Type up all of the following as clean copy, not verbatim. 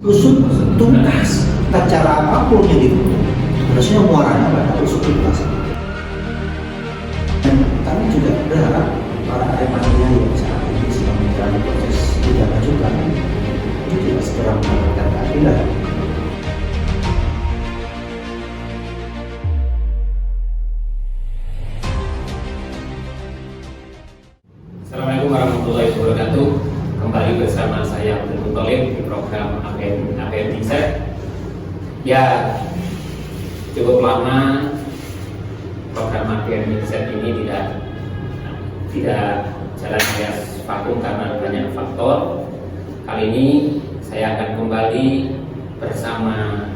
Usut tuntas, tak cara apapun yang ditutup harusnya muaranya pada usut tuntas. Dan kami juga berharap para aremania yang saat ini sedang menjalani proses pidana juga itu tidak segera mendapatkan keadilan. Assalamualaikum warahmatullahi wabarakatuh. Kembali bersama saya Abdul Muthalib di program APM Insight. Ya, cukup lama program APM Insight ini tidak jalan alias vakum karena banyak faktor. Kali ini saya akan kembali bersama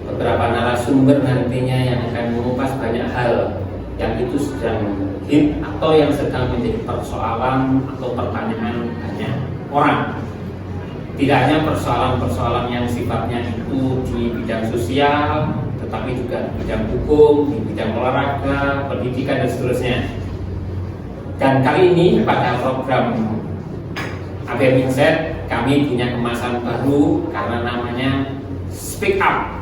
beberapa narasumber nantinya yang akan mengupas banyak hal yang itu sedang hit atau yang sedang menjadi persoalan atau pertanyaan banyak orang. Tidak hanya persoalan-persoalan yang sifatnya itu di bidang sosial, tetapi juga di bidang hukum, di bidang olahraga, pendidikan dan seterusnya. Dan kali ini pada program APM Insight kami punya kemasan baru karena namanya Speak Up.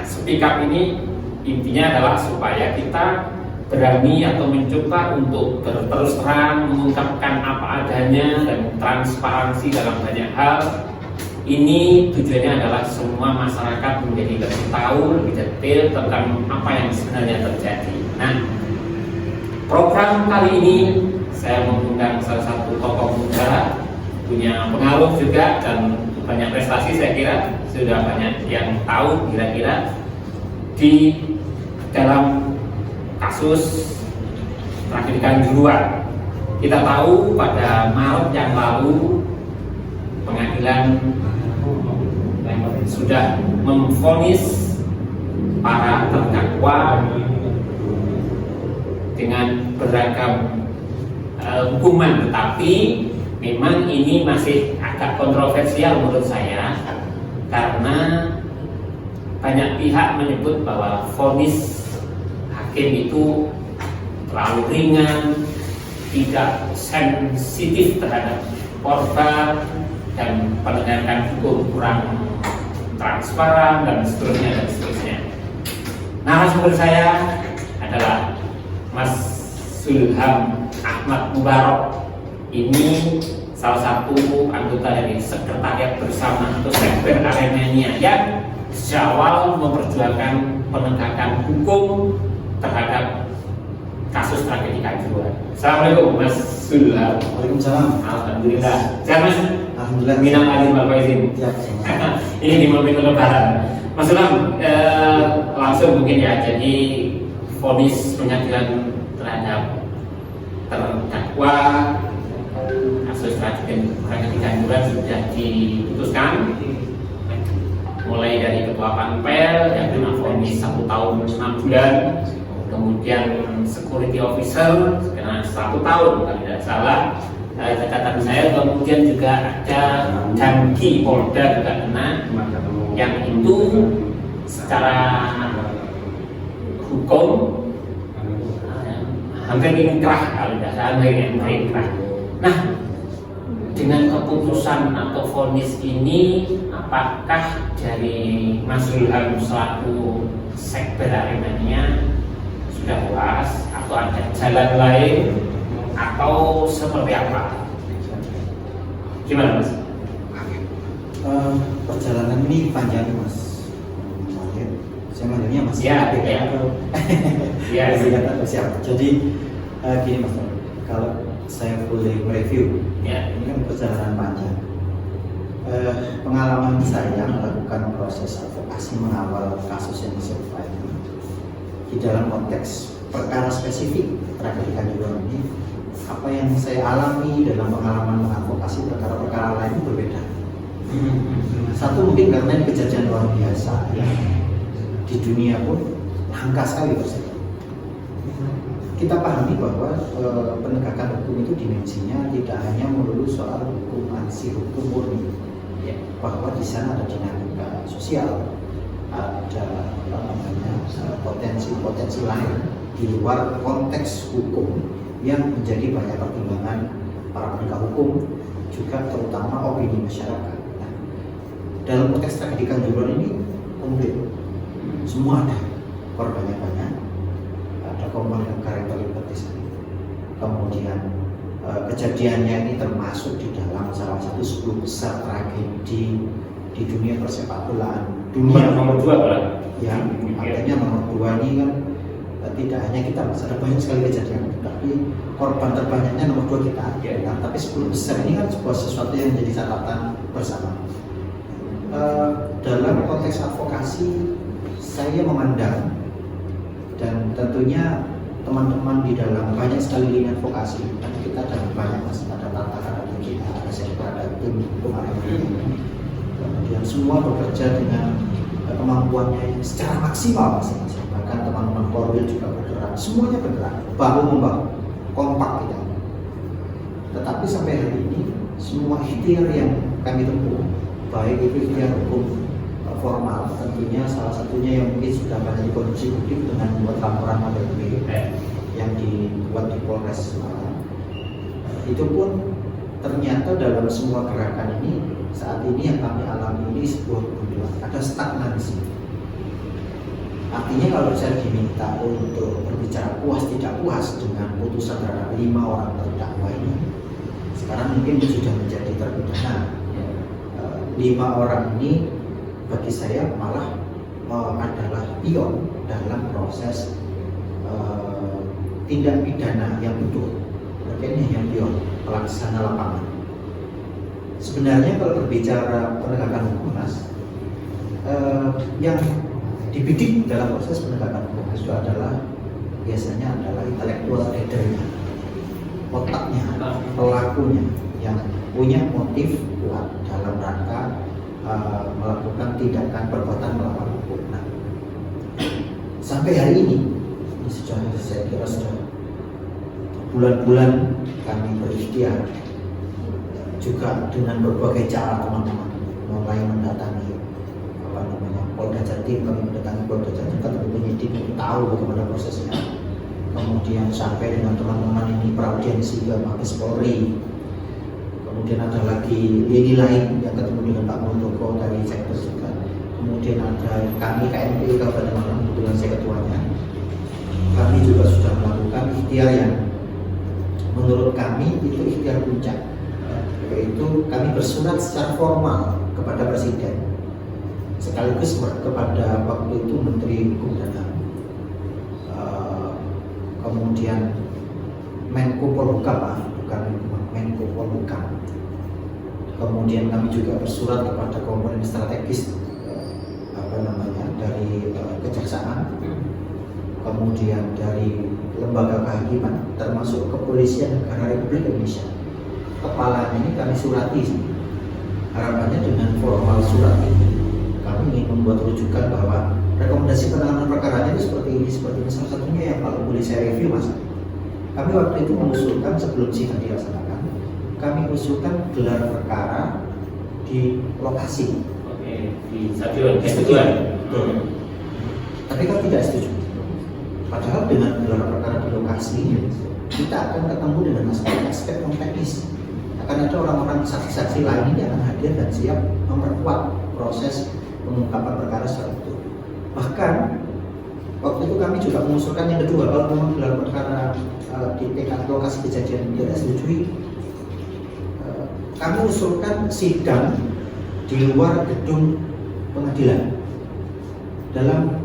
Speak Up ini intinya adalah supaya kita berani atau mencoba untuk berterus terang mengungkapkan apa adanya dan transparansi dalam banyak hal. Ini tujuannya adalah semua masyarakat menjadi lebih tahu, lebih detail tentang apa yang sebenarnya terjadi. Nah, program kali ini saya mengundang salah satu tokoh muda, punya pengaruh juga dan banyak prestasi. Saya kira sudah banyak yang tahu kira-kira di dalam kasus tragedi Kanjuruhan. Kita tahu pada Maret yang lalu pengadilan sudah memvonis para terdakwa dengan beragam hukuman, tetapi memang ini masih agak kontroversial menurut saya karena banyak pihak menyebut bahwa vonis hakim itu terlalu ringan, tidak sensitif terhadap korban, dan penegakan hukum kurang transparan dan seterusnya. Narasumber saya adalah Mas Zulham Ahmad Mubarok. Ini salah satu anggota dari Sekretariat Bersama atau Sekber Aremania yang sejak awal memperjuangkan penegakan hukum terhadap kasus tragedi Kanjuruhan. Assalamualaikum Mas Zulham. Waalaikumsalam. Alhamdulillah. Sehat Mas? Alhamdulillah. Minal aidin wal faizin. Ya, ini di momen Lebaran. Mas Zulham, langsung mungkin ya. Jadi vonis pengadilan terhadap terdakwa kasus tragedi Kanjuruhan sudah diputuskan. Mulai dari ketua panpel yang kena vonis 1 tahun 6 bulan, kemudian security officer kena 1 tahun kalau tidak salah catatan saya, kemudian juga ada Danki Polda juga kena, yang itu secara hukum hampir inkrah kalau tidak salah, hampir inkrah. Nah, dengan keputusan atau vonis ini, apakah dari Mas Zulham selaku Sekber Aremania sudah puas atau ada jalan lain atau seperti apa? Gimana Mas? Perjalanan ini panjang Mas. Saya manggilnya Mas. Ya. Ya. Siap. Jadi gini Mas, kalau saya boleh mereview, Ya. ini kan perjalanan panjang. Pengalaman saya melakukan proses advokasi mengawal kasus yang disurvey di dalam konteks perkara spesifik tragedi Kanjuruhan ini, apa yang saya alami dalam pengalaman mengadvokasi perkara-perkara lain itu berbeda. Satu, mungkin karena ini kejadian luar biasa ya, di dunia pun langka sekali terjadi. Kita pahami bahwa penegakan hukum itu dimensinya tidak hanya melulu soal hukum ansi hukum murni, ya, bahwa di sana ada dinamika sosial, ada potensi-potensi lain di luar konteks hukum yang menjadi banyak pertimbangan para penegak hukum, juga terutama opini masyarakat. Nah, dalam konteks tragedi Kanjuruhan ini komplit, semua ada, korbannya banyak, ada komponen negara yang terlibat di sana. Kemudian kejadiannya ini termasuk di dalam salah satu 10 besar tragedi di dunia persepak bolaan dunia. Nomor 2 lah. Ya, artinya nomor 2 ini kan tidak hanya kita, Mas, ada banyak sekali kejadian, tapi korban terbanyaknya nomor 2 kita. Nah, tapi 10 besar ini kan sebuah sesuatu yang menjadi catatan bersama. Dalam konteks advokasi, saya memandang dan tentunya teman-teman di dalam banyak sekali lini advokasi, karena kita ada banyak, Mas, ada tantangan, ada kita, ada saya, ada tim kemarin. Kemudian semua bekerja dengan kemampuannya yang secara maksimal masing-masing. Bahkan teman-teman Korwil juga bergerak, semuanya bergerak, bahu-membahu, kompak kita. Tetapi sampai hari ini semua ikhtiar yang kami tempuh, baik itu ikhtiar hukum formal, tentunya salah satunya yang mungkin sudah banyak dikonsumsi publik dengan membuat laporan ADP yang dibuat di Polres Semarang. Itu pun ternyata dalam semua gerakan ini saat ini yang kami alami ini sebuah kemunduran, ada stagnansi. Artinya kalau saya diminta untuk berbicara puas tidak puas dengan putusan terhadap 5 orang terdakwa ini, sekarang mungkin sudah menjadi terpidana. 5 orang ini bagi saya malah adalah pion dalam proses tindak pidana yang betul. Ini yang pion, pelaksana lapangan. Sebenarnya kalau berbicara penegakan hukum, Mas, yang dibidik dalam proses penegakan hukum itu adalah biasanya adalah intelektual leadernya, otaknya, pelakunya yang punya motif kuat dalam rangka melakukan tindakan perbuatan melawan hukum. Nah, sampai hari ini sudah, saya kira sudah bulan-bulan kami berikhtiar juga dengan berbagai cara, teman-teman, mulai mendatangi Polda Jatim, kami mendatangi Polda Jatim, ketemu penyidik untuk tahu bagaimana prosesnya. Kemudian sampai dengan teman-teman ini beraudiensi ke Mabes Polri. Kemudian ada lagi lini lain yang ketemu dengan Pak Muldoko dari sektor juga. Kemudian ada kami KMP Kabupaten Malang, kebetulan saya ketuanya. Kami juga sudah melakukan ikhtiar yang menurut kami itu ikhtiar puncak, yaitu kami bersurat secara formal kepada Presiden, sekaligus kepada waktu itu Menteri Hukum dan HAM, kemudian Menko Polhukam, bukan Menko Polhukam. Kemudian kami juga bersurat kepada komponen strategis dari kejaksaan, kemudian dari lembaga kehakiman, termasuk kepolisian negara Republik Indonesia. Kepalanya ini kami surati. Harapannya dengan formal surat ini kami ingin membuat rujukan bahwa rekomendasi penanganan perkaranya itu seperti ini. Salah satunya yang kalau boleh saya review, Mas, kami waktu itu mengusulkan sebelum sidang dilaksanakan, kami usulkan gelar perkara di lokasi. Oke, di stadion. Tapi kan tidak setuju. Padahal dengan gelar perkara di lokasi, kita akan ketemu dengan aspek non teknis. Akan ada orang-orang saksi-saksi lain yang akan hadir dan siap memperkuat proses pengungkapan perkara secara utuh. Bahkan waktu itu kami juga mengusulkan yang kedua, kalau memang gelar perkara di TKP lokasi kejadian tidak setujui, kami usulkan sidang di luar gedung pengadilan. Dalam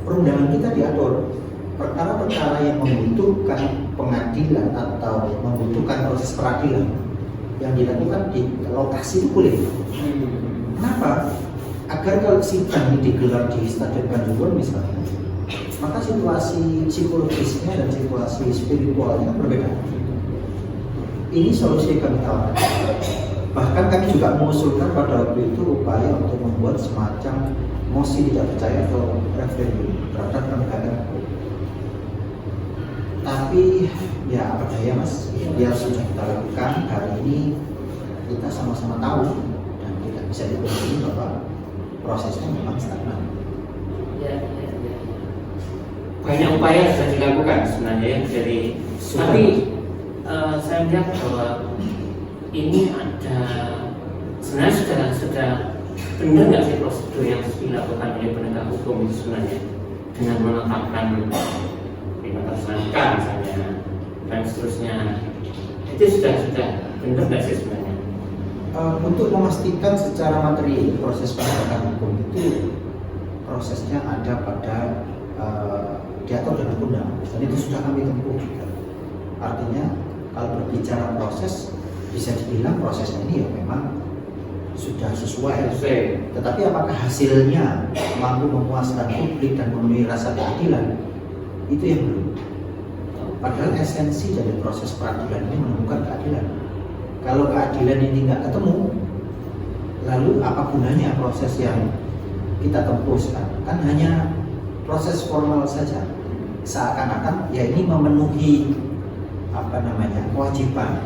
perundangan kita diatur perkara-perkara yang membutuhkan pengadilan atau membutuhkan proses peradilan yang dilakukan di lokasi itu boleh. Kenapa? Agar kalau sidang ini digelar di Stadion Kanjuruhan misalnya, maka situasi psikologisnya dan situasi spiritualnya berbeda. Ini solusi yang kami tawarkan. Bahkan kami juga mengusulkan pada waktu itu upaya untuk membuat semacam mosi tidak percaya atau referendum terhadap penegakan hukum. Tapi ya apa daya, Mas, yang sudah kita lakukan hari ini kita sama-sama tahu dan tidak bisa dipungkiri bahwa prosesnya memang stagnan. Banyak upaya sudah dilakukan sebenarnya ya dari, tapi saya melihat bahwa ini ada sebenarnya sudah benar nggak sih prosedur yang dilakukan oleh penegak hukum itu sebenarnya dengan menetapkan tersangka misalnya dan seterusnya, itu sudah benar nggak sih sebenarnya? Untuk memastikan secara materi proses penegakan hukum itu prosesnya ada pada diatur dalam undang dan itu sudah kami tempuh. Artinya kalau berbicara proses, bisa dibilang prosesnya ini ya memang sudah sesuai. Tetapi apakah hasilnya mampu memuaskan publik dan memenuhi rasa keadilan, itu yang belum. Padahal esensi dari proses peradilan ini menemukan keadilan. Kalau keadilan ini nggak ketemu, lalu apa gunanya proses yang kita tempuh sekarang? Kan hanya proses formal saja. Seakan-akan ya ini memenuhi kewajiban.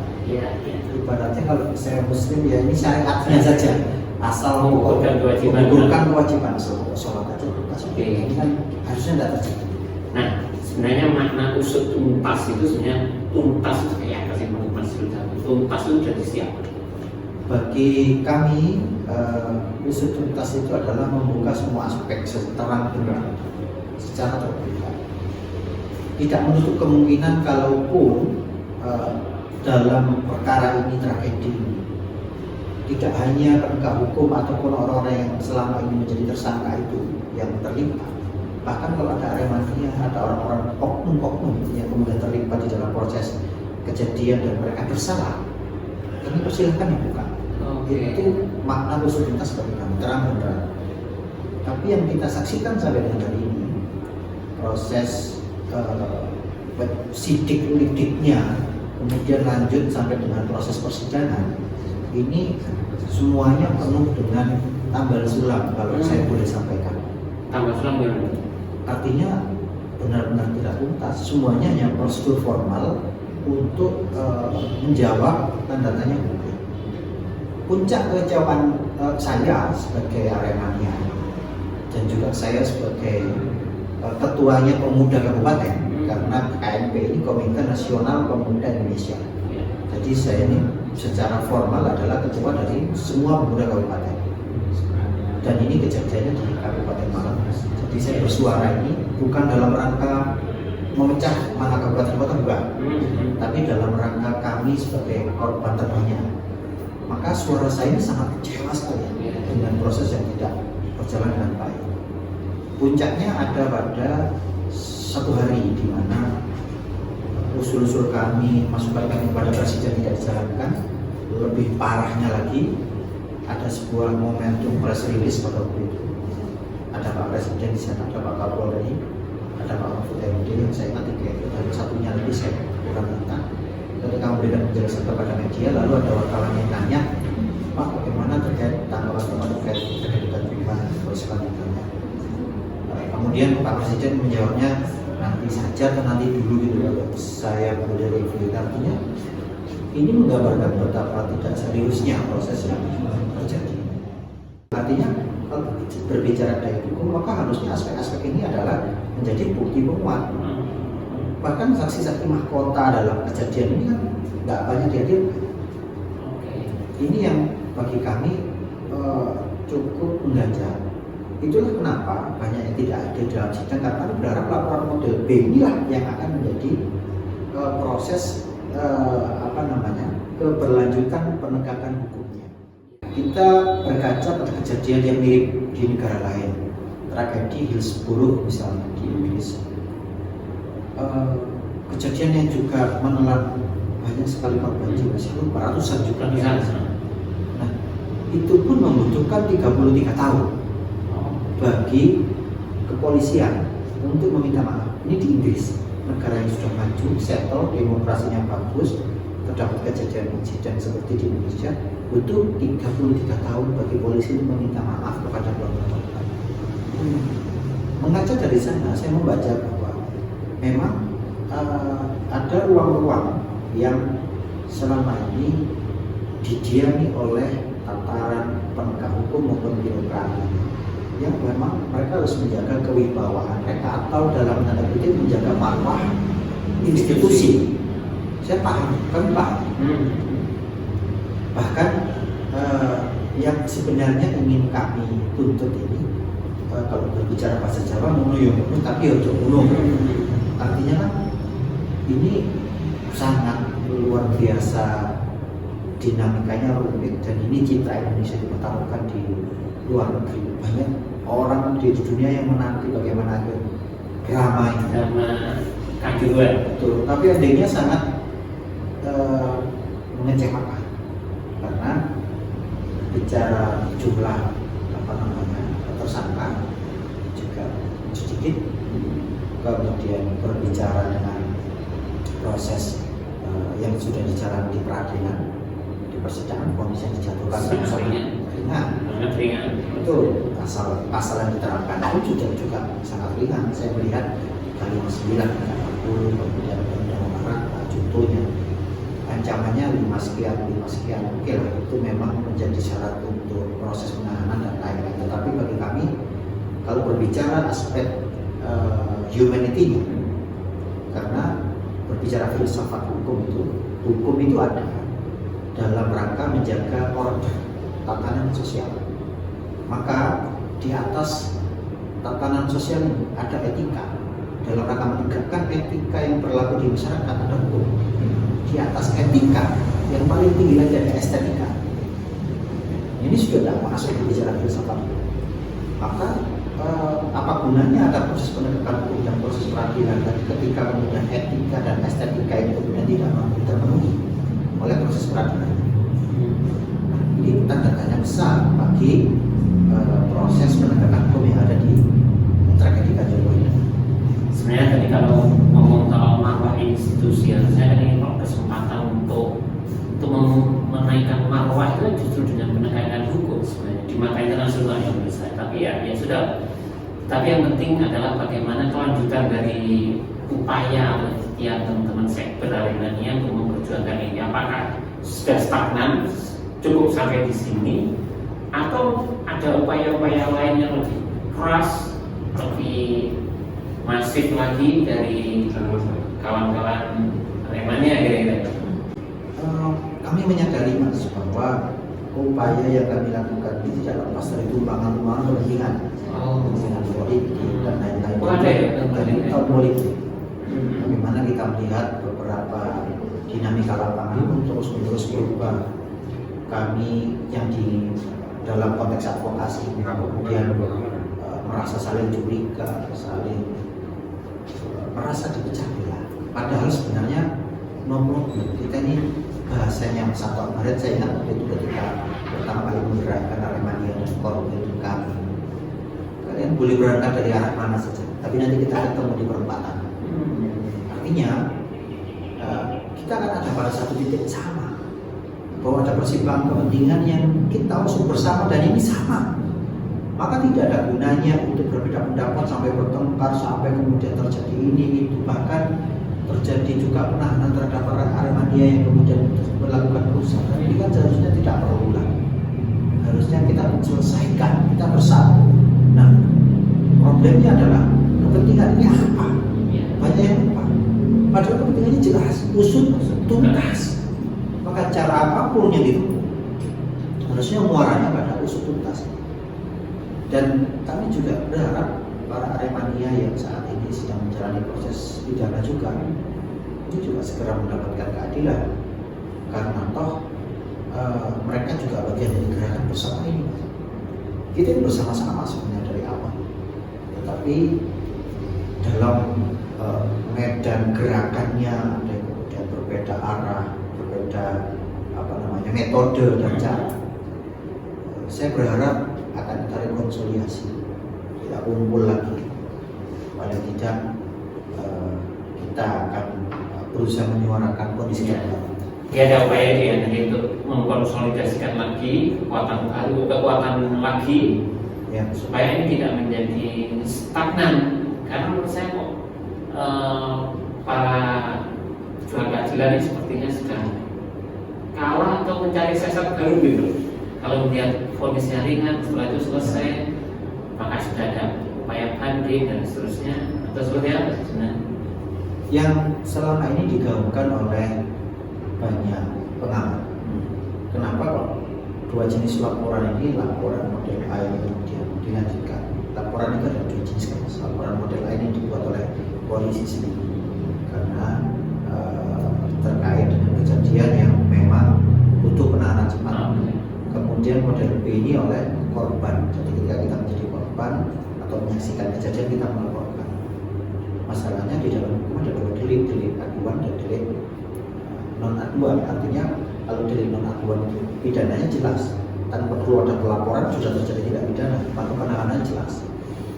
Ibaratnya kalau saya muslim ya ini syariatnya saja, asal menggugurkan kewajiban sholat aja tuntas. Ini kan harusnya tidak terjadi. Nah, sebenarnya makna usut tuntas itu sebenarnya tuntas itu kayak apa sih Mas? Tuntas itu dari siapa? Bagi kami usut tuntas itu adalah membuka semua aspek terang-benderang secara terbuka. Tidak menutup kemungkinan kalaupun dalam perkara ini tragedi tidak hanya penegak hukum ataupun orang-orang yang selama ini menjadi tersangka itu yang terlibat, bahkan kalau ada aremania, ada orang-orang oknum-oknum yang kemudian terlibat di dalam proses kejadian dan mereka bersalah, kami persilahkan dibuka. Itu makna usut tuntas bagi kami, terang-benderang. Tapi yang kita saksikan sampai dengan hari ini, proses sidik lidiknya kemudian lanjut sampai dengan proses persidangan, ini semuanya penuh dengan tambal sulam kalau saya boleh sampaikan. Tambal sulam ya? Artinya benar-benar tidak tuntas, semuanya hanya prosedur formal untuk menjawab tanda tanya publik. Puncak kekecewaan saya sebagai aremania dan juga saya sebagai ketuanya pemuda kabupaten, karena KNP ini Komite Nasional Pemuda Indonesia. Jadi saya ini secara formal adalah ketua dari semua pemuda kabupaten. Dan ini kejadiannya di Kabupaten Malang. Jadi saya bersuara ini bukan dalam rangka memecah mana kabupaten kota, bukan, tapi dalam rangka kami sebagai korban terbanyak. Maka suara saya ini sangat kecewa sekali dengan proses yang tidak berjalan dengan baik. Puncaknya ada pada satu hari di mana usul-usul kami, masukan kami kepada presiden tidak dijalankan. Lebih parahnya lagi, ada sebuah momentum press release pada waktu itu. Ada Pak Presiden di sana, ada Pak Kapolri, ada Pak Mahfud MD yang saya ingat itu, ada satunya lagi saya kurang ingat. Ketika memberikan penjelasan kepada media, lalu ada wartawan yang tanya, Pak, bagaimana terkait tanggapan teman terkait dengan perubahan selanjutnya? Kemudian Pak Presiden menjawabnya, nanti saja atau nanti dulu gitu. Kalau saya boleh review, artinya ini menggambarkan betapa tidak seriusnya proses yang terjadi. Artinya kalau berbicara daya dukung, maka harusnya aspek-aspek ini adalah menjadi bukti penguat. Bahkan saksi-saksi mahkota dalam kejadian ini kan nggak banyak dihadirkan. Ini yang bagi kami cukup mengganjal. Itulah kenapa banyak yang tidak hadir dalam sidang, karena kami berharap laporan model B inilah yang akan menjadi proses keberlanjutan penegakan hukumnya. Kita berkaca pada kejadian yang mirip di negara lain, tragedi Hillsborough misalnya di Inggris. Kejadian yang juga menelan banyak sekali korban jiwa, ratusan juta. Nah, itu pun membutuhkan 33 tahun bagi kepolisian untuk meminta maaf. Ini di Inggris, negara yang sudah maju, settle, demokrasinya bagus, terdapat kejadian insiden seperti di Indonesia, butuh 33 tahun bagi polisi untuk meminta maaf kepada keluarga korban. Mengaca dari sana, saya membaca bahwa memang ada ruang-ruang yang selama ini didiami oleh tataran penegak hukum maupun birokrat, yang memang mereka harus menjaga kewibawaan mereka atau dalam tanda kutip menjaga marwah institusi. Saya paham, kami paham. Bahkan yang sebenarnya ingin kami tuntut ini, kalau berbicara bahasa Jawa ngono tapi ojo ngono. Artinya kan ini sangat luar biasa, dinamikanya rumit, dan ini citra Indonesia dipertaruhkan di luar negeri. Banyak orang di dunia yang menanti bagaimana drama ini. Drama kanjuruan. Betul. Tapi endingnya sangat mengecewakan karena bicara jumlah tersangka juga sedikit, kemudian berbicara dengan proses yang sudah dijalani di peradilan, di persidangan vonis yang dijatuhkan sangat ringan. Itu pasal yang diterapkan itu juga sangat ringan. Saya melihat kali 9 kemudian undang-undang contohnya ancamannya 5 sekian. Oke lah, itu memang menjadi syarat untuk proses penahanan dan lain-lain. Tetapi bagi kami, kalau berbicara aspek humanity-nya, karena berbicara filsafat hukum itu ada dalam rangka menjaga order, tatanan sosial. Maka di atas tatanan sosial ini ada etika. Dalam rangka menegakkan etika yang berlaku di masyarakat ada hukum. Di atas etika yang paling tinggi lagi ada estetika. Ini sudah tidak masuk berbicara filsafat. Maka apa gunanya ada proses penegakan hukum dan proses peradilan ketika kemudian etika dan estetika itu kemudian tidak terpenuhi oleh proses peradilan. Ini tanda tanya besar bagi proses penegakan hukum yang ada di tragedi Kanjuruhan ini. Sebenarnya tadi kalau ngomong soal marwah institusi, saya kan ingin kesempatan untuk menaikkan marwah itu justru dengan penegakan hukum sebenarnya di mata internasional yang besar. Tapi ya sudah. Tapi yang penting adalah bagaimana kelanjutan dari upaya setiap teman-teman sekber Aremania untuk memperjuangkan ini. Apakah sudah stagnan, cukup sampai di sini, atau ada upaya-upaya lain yang lebih keras, lebih masif lagi dari kawan-kawan Aremania kira-kira? Kami menyadari Mas bahwa upaya yang kami lakukan ini tidak lepas dari tumpangan-tumpangan kepentingan, kepentingan politik dan lain-lain. Dari politik, bagaimana kita melihat beberapa dinamika lapangan terus-menerus berubah. Kami yang di dalam konteks advokasi kemudian merasa saling curiga, saling merasa dipecah belah. Padahal sebenarnya no problem. Kita ini bahasanya 1 Maret, saya ingat waktu itu ketika pertama kali menggerakkan Aremania dan Korum itu kami. Kalian boleh berangkat dari arah mana saja, tapi nanti kita ketemu di perempatan. Artinya kita akan ada pada satu titik sama, bahwa ada persimpangan kepentingan yang kita usung bersama dan ini sama. Maka tidak ada gunanya untuk berbeda pendapat sampai bertengkar, sampai kemudian terjadi ini itu, bahkan terjadi juga penahanan terhadap para Aremania yang kemudian melakukan kerusakan. Ini kan seharusnya tidak berulang. Harusnya kita selesaikan, kita bersatu. Nah, problemnya adalah kepentingannya apa? Banyak yang lupa. Padahal kepentingannya jelas, usut tuntas. Maka cara apapun yang ditempuh, harusnya muaranya pada usut tuntas. Dan kami juga berharap para Aremania yang saat ini sedang menjalani proses pidana juga ini juga segera mendapatkan keadilan, karena toh mereka juga bagian dari gerakan bersama ini. Kita ini bersama-sama sebenarnya dari awal, tetapi dalam medan gerakannya ada kemudian berbeda arah, berbeda metode dan cara. Saya berharap akan kita rekonsiliasi, kita kumpul lagi. Paling tidak kita akan berusaha menyuarakan kondisi yang baru. Dia ada upaya dia nanti untuk mengkonsolidasikan lagi kekuatan lagi, ya, supaya ini tidak menjadi stagnan. Karena menurut saya kok para jual keadilan ini sepertinya sedang kalah atau mencari sesat baru gitu. Kalau melihat vonisnya ringan, setelah itu selesai, maka sudah ada upaya banding dan seterusnya, atau seperti apa sebenarnya? Yang selama ini digaungkan oleh banyak pengamat. Kenapa kok dua jenis laporan ini, laporan model A yang kemudian dilanjutkan. Laporan itu ada dua jenis kan, laporan model A ini dibuat oleh polisi sendiri karena terkait dengan kejadian yang memang butuh penanganan cepat. Kemudian model B ini oleh korban, jadi ketika kita menjadi korban atau menyaksikan kejadian kita melaporkan. Masalahnya di dalam hukum ada dua delik aduan dan delik non aduan. Artinya kalau delik non aduan itu pidananya jelas, tanpa perlu ada pelaporan sudah terjadi tindak pidana, maka penanganannya jelas.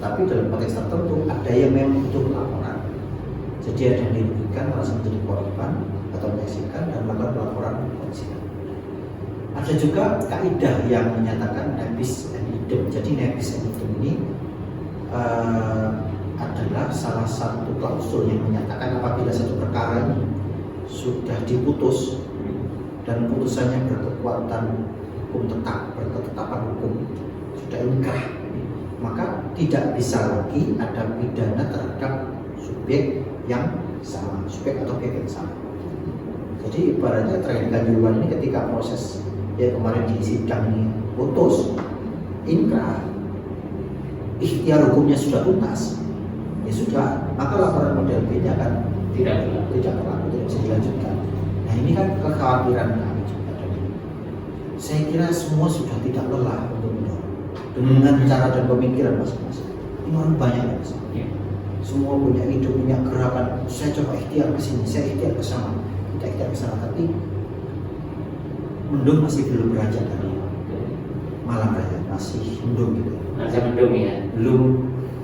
Tapi dalam konteks tertentu ada yang memang butuh pelaporan. Jadi ada yang dirugikan merasa menjadi korban atau menyaksikan dan melakukan pelaporan polisi. Ada juga kaidah yang menyatakan nebis and idem. Jadi nebis and idem ini adalah salah satu klausul yang menyatakan apabila satu perkara ini sudah diputus dan putusannya berkekuatan hukum tetap, berketetapan hukum, sudah inkrah, maka tidak bisa lagi ada pidana terhadap subjek yang sama, subjek atau objek yang sama. Jadi ibaratnya terkait Kanjuruhan ini ketika proses ya kemarin di sidang ini putus, inkrah, ikhtiar hukumnya sudah tuntas, ya sudah, maka laporan model B nya kan tidak berlaku, tidak bisa dilanjutkan. Nah ini kan kekhawatiran kami juga tadi. Saya kira semua sudah tidak lelah untuk mendorong dengan cara dan pemikiran masing-masing. Ini orang banyak mas. Semua punya ide, punya gerakan. Saya coba ikhtiar ke sini, saya ikhtiar ke sana, kita ikhtiar ke sana, tapi mendung masih belum beranjak dari malam raya, masih mendung gitu. Masih mendung ya.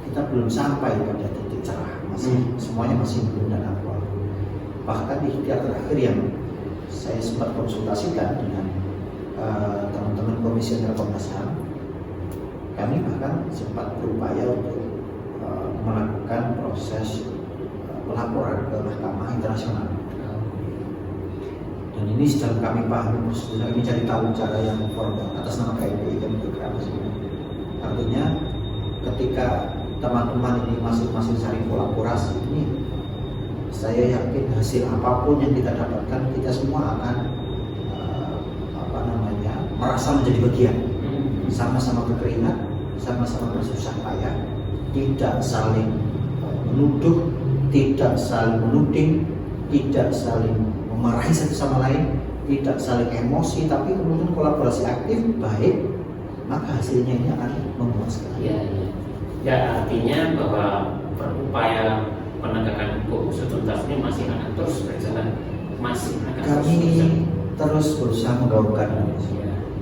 Kita belum sampai pada titik cerah, masih semuanya masih belum dan awal. Bahkan di ikhtiar terakhir yang saya sempat konsultasikan dengan teman-teman komisioner Komnas HAM, kami bahkan sempat berupaya untuk melakukan proses pelaporan ke Mahkamah Internasional. Dan ini sedang kami pahami prosedur, kami cari tahu cara yang formal atas nama KMPI dan Geografis. Artinya ketika teman-teman ini masing-masing saling kolaborasi ini, saya yakin hasil apapun yang kita dapatkan, kita semua akan merasa menjadi bagian, sama-sama berkeringat, sama-sama bersusah payah, tidak saling menuduh, tidak saling menuding, tidak saling memarahi satu sama lain, tidak saling emosi, tapi kemudian kolaborasi aktif baik, maka hasilnya ini akan memuaskan. Ya artinya bahwa berupaya penegakan hukum setuntas ini masih akan terus berjalan, masih akan kami terus berusaha menggaungkan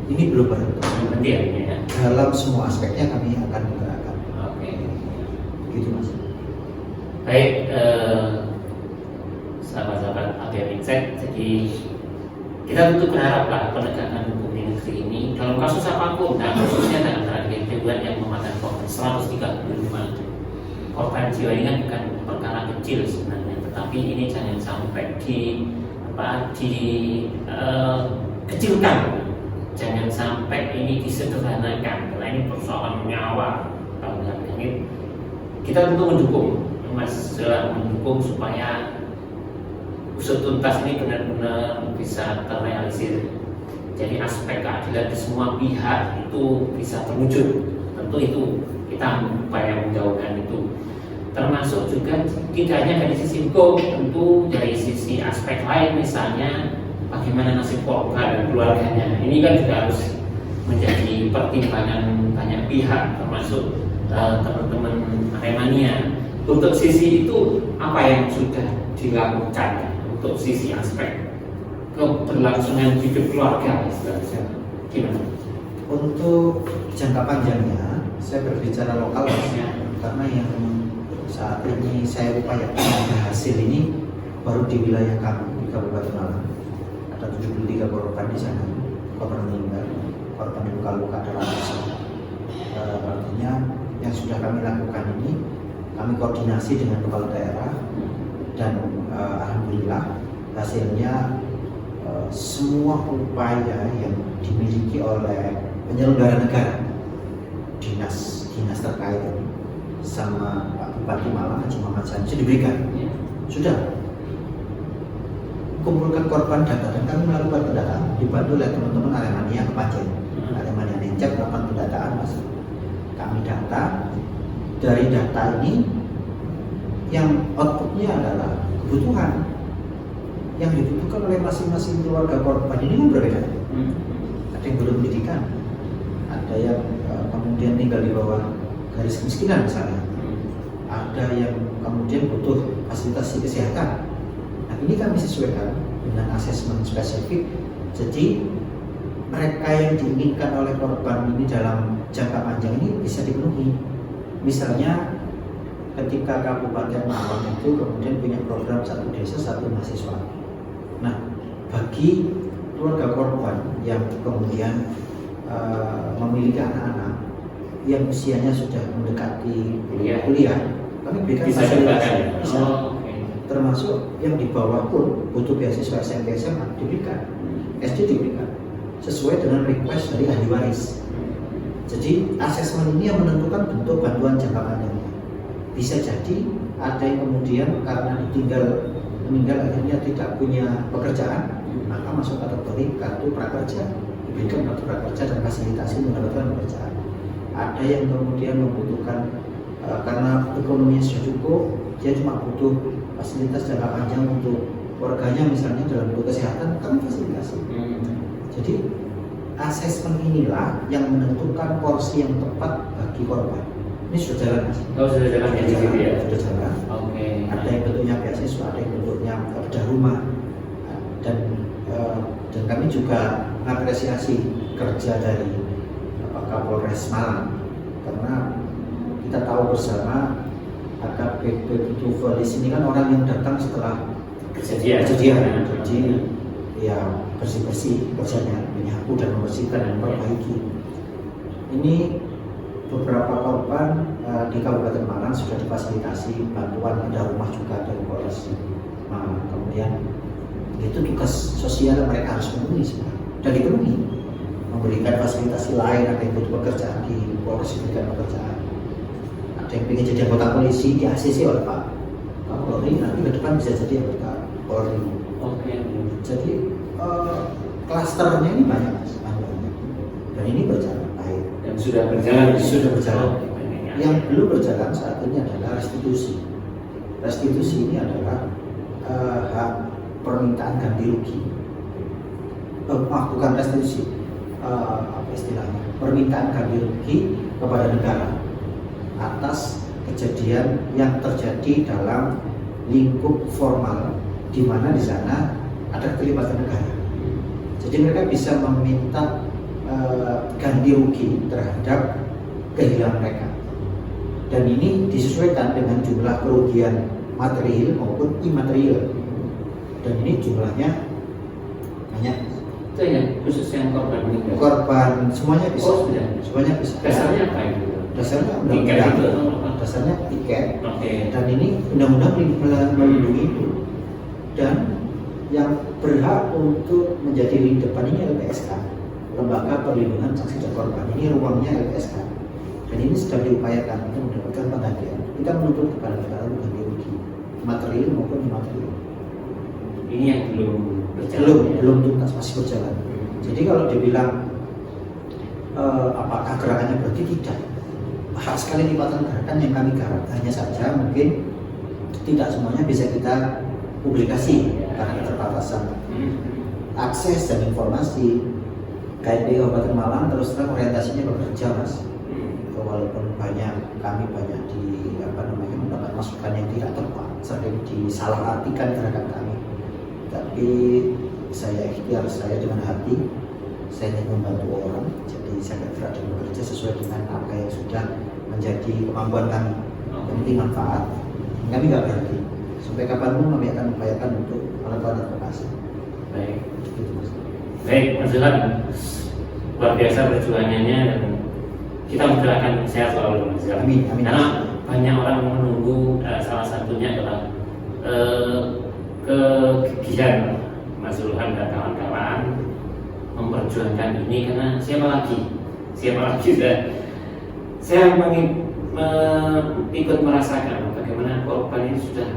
ini belum berhenti ya. Dalam semua aspeknya kami akan menggerakkan. Oke. Gitu mas. Baik, sahabat-sahabat APM Insight, jadi kita tentu berharaplah penegakan hukum di negeri ini dalam kasus apapun, dan khususnya dalam tragedi Kanjuruhan yang memakan korban 135 korban jiwa ini kan bukan perkara kecil sebenarnya, tetapi ini jangan sampai kecilkan, jangan sampai ini disederhanakan, karena ini persoalan nyawa. Ini kita tentu mendukung, Mas, mendukung supaya usut tuntas ini benar-benar bisa terrealisir. Jadi aspek keadilan di semua pihak itu bisa terwujud. Tentu itu kita upaya menjauhkan itu. Termasuk juga tidak hanya dari sisi hukum, tentu dari sisi aspek lain, misalnya bagaimana nasib korban dan keluarganya. Ini kan juga harus menjadi pertimbangan banyak pihak, termasuk teman-teman Aremania. Untuk sisi itu apa yang sudah dilakukan untuk sisi aspek keberlangsungan hidup keluarga, gimana? Untuk jangka panjangnya, saya berbicara lokal karena yang saat ini saya upayakan hasil ini baru di wilayah kami di Kabupaten Malang. Ada 73 korban di sana, korban meninggal, korban luka-luka dalam artinya yang sudah kami lakukan ini, kami koordinasi dengan kepala daerah dan alhamdulillah hasilnya semua upaya yang dimiliki oleh penyelenggara negara, dinas terkait sama Pak Bupati Malang Haji Muhammad Sanji diberikan. Sudah kumpulkan korban data dan kami melakukan pendataan dibantu oleh teman-teman Aremania Kepanjen. manajer melakukan pendataan Mas. Kami data, dari data ini yang outputnya adalah kebutuhan yang dibutuhkan oleh masing-masing keluarga korban ini kan berbeda. Ada yang belum pendidikan, ada yang kemudian tinggal di bawah garis kemiskinan misalnya, ada yang kemudian butuh fasilitas kesehatan. Nah ini kami sesuaikan dengan asesmen spesifik. Jadi mereka yang diinginkan oleh korban ini dalam jangka panjang ini bisa dipenuhi. Misalnya ketika Kabupaten Malang itu kemudian punya program satu desa satu mahasiswa. Nah bagi keluarga korban yang kemudian memiliki anak-anak yang usianya sudah mendekati kuliah, kami berikan fasilitas. Bisa. Termasuk yang di bawah pun butuh beasiswa SMP SMA diberikan, SD diberikan sesuai dengan request dari ahli waris. Jadi asesmen ini yang menentukan bentuk bantuan jangka panjangnya. Bisa jadi ada yang kemudian karena meninggal akhirnya tidak punya pekerjaan, maka masuk kategori kartu prakerja, diberikan kartu prakerja dan fasilitasi mendapatkan pekerjaan. Ada yang kemudian membutuhkan karena ekonominya sudah cukup, dia cuma butuh fasilitas jangka panjang untuk keluarganya misalnya dalam bentuk kesehatan, kami fasilitasi. Jadi asesmen inilah yang menentukan porsi yang tepat bagi korban. Ini sudah jalan Mas. Oh sudah jalan ya di situ ya. Sudah jalan. Oke. Ada yang bentuknya beasiswa, ada yang bentuknya bedah rumah. Dan kami juga mengapresiasi kerja dari Kapolres Malang karena kita tahu bersama AKBP Tuvalis ini kan orang yang datang setelah kejadian. Jadi ya bersih-bersih kerjanya, menyapu dan membersihkan dan memperbaiki. Ini beberapa korban di Kabupaten Malang sudah difasilitasi bantuan bedah rumah juga dari Polres Malang. Kemudian itu tugas sosial mereka harus memenuhi sebenarnya dan dipenuhi. Memberikan fasilitasi lain, ada yang butuh pekerjaan di Polres diberikan pekerjaan. Ada yang ingin jadi anggota polisi di ACC oleh Pak Kapolri, nanti ke depan bisa jadi anggota Polri. Jadi klasternya ini banyak Mas, dan ini berjalan baik. Dan sudah berjalan. Yang belum berjalan saat ini adalah restitusi. Restitusi ini adalah hak permintaan ganti rugi. Bukan restitusi, apa istilahnya? Permintaan ganti rugi kepada negara atas kejadian yang terjadi dalam lingkup formal, di mana di sana ada keterlibatan negara. Jadi mereka bisa meminta ganti rugi terhadap kehilangan mereka. Dan ini disesuaikan dengan jumlah kerugian material maupun imaterial. Dan ini jumlahnya banyak. Itu ya khusus yang korban meninggal. Korban semuanya bisa. Oh, sudah. Semuanya bisa. Dasarnya apa itu? Dasarnya tiket undang-undang. itu atau apa? Dasarnya tiket. Oke. Dan ini undang-undang melindungi itu. Dan yang berhak untuk menjadi lini depan ini LPSK, Lembaga Perlindungan Saksi dan Korban. Ini ruangnya LPSK. Dan ini sedang diupayakan untuk mendapatkan penggantian. Kita menuntut kepada negara untuk ganti rugi material maupun imaterial. Ini yang belum berjalan. Belum tuntas, masih berjalan. Jadi kalau dibilang apakah gerakannya berarti tidak. Hak sekali lipatan gerakan yang kami garap, hanya saja mungkin tidak semuanya bisa kita publikasi karena keterbatasan akses dan informasi. KNP Kabupaten Malang terus terang orientasinya bekerja Mas. Walaupun kami banyak mendapat masukan yang tidak tepat, sering disalahartikan gerakan kami. Tapi saya ikhtiar saya dengan hati, saya ingin membantu orang, jadi saya bergerak dan bekerja sesuai dengan apa yang sudah menjadi kemampuan kami. Yang penting manfaat, kami nggak berhenti. Sampai kapanpun kami akan upayakan untuk melakukan advokasi. Baik. Baik, Mas Ilham, luar biasa perjuangannya dan kita mendoakan sehat selalu Mas Ilham. Amin, amin. Karena banyak orang menunggu, salah satunya adalah kegigihan Mas Ilham dan kawan-kawan memperjuangkan ini, karena siapa lagi saya ikut merasakan bagaimana korban ini sudah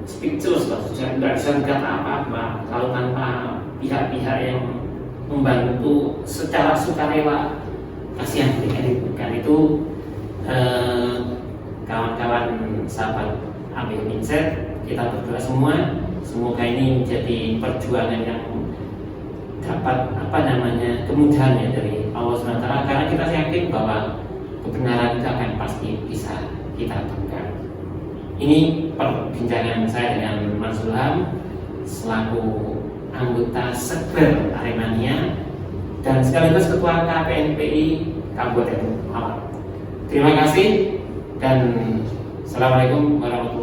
speechless, sudah tidak bisa berkata apa-apa kalau tanpa pihak-pihak yang membantu secara sukarela kasihan edit. Karena itu kawan-kawan sahabat APM Insert, kita berdoa semua semoga ini menjadi perjuangan yang dapat kemudahan ya dari Allah SWT, karena kita yakin bahwa kebenaran itu akan pasti bisa kita temukan. Ini perbincangan saya dengan Mas Zulham selaku anggota Sekber Aremania dan sekaligus Ketua KPNPI Kabupaten Malang. Terima kasih dan Assalamualaikum warahmatullahi wabarakatuh.